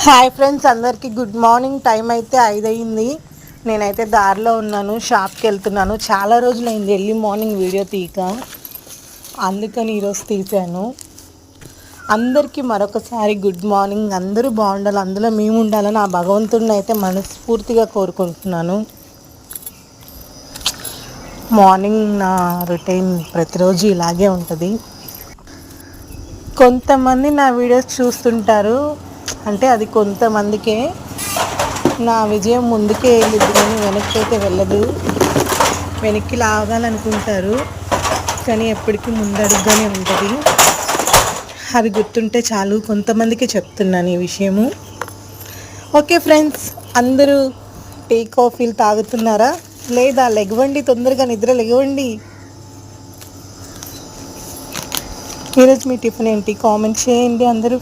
Hi friends, అందరికీ good morning. Time అయితే 5 అయింది. నేనైతే దారిలో ఉన్నాను, షాప్కి వెళ్తున్నాను. చాలా రోజులైంది ఎర్లీ మార్నింగ్ వీడియో తీయక, అందుకని ఈరోజు తీశాను. అందరికీ మరొకసారి గుడ్ మార్నింగ్. అందరూ బాగుండాలి, అందులో మేము ఉండాలని ఆ భగవంతుడిని అయితే మనస్ఫూర్తిగా కోరుకుంటున్నాను. మార్నింగ్ నా రొటీన్ ప్రతిరోజు ఇలాగే ఉంటుంది. కొంతమంది నా వీడియోస్ చూస్తుంటారు, అంటే అది కొంతమందికే. నా విజయం ముందుకే వెళ్ళిద్ది కానీ వెనక్కి అయితే వెళ్ళదు. వెనక్కి లాగాలనుకుంటారు కానీ ఎప్పటికీ ముందడుగ్గానే ఉంటుంది. అది గుర్తుంటే చాలు. కొంతమందికి చెప్తున్నాను ఈ విషయము. ఓకే ఫ్రెండ్స్, అందరూ టీ కాఫీలు తాగుతున్నారా లేదా? లెగవండి, తొందరగా నిద్ర లెగవండి. ఈరోజు మీ టిఫిన్ ఏంటి? కామెంట్ చేయండి అందరూ.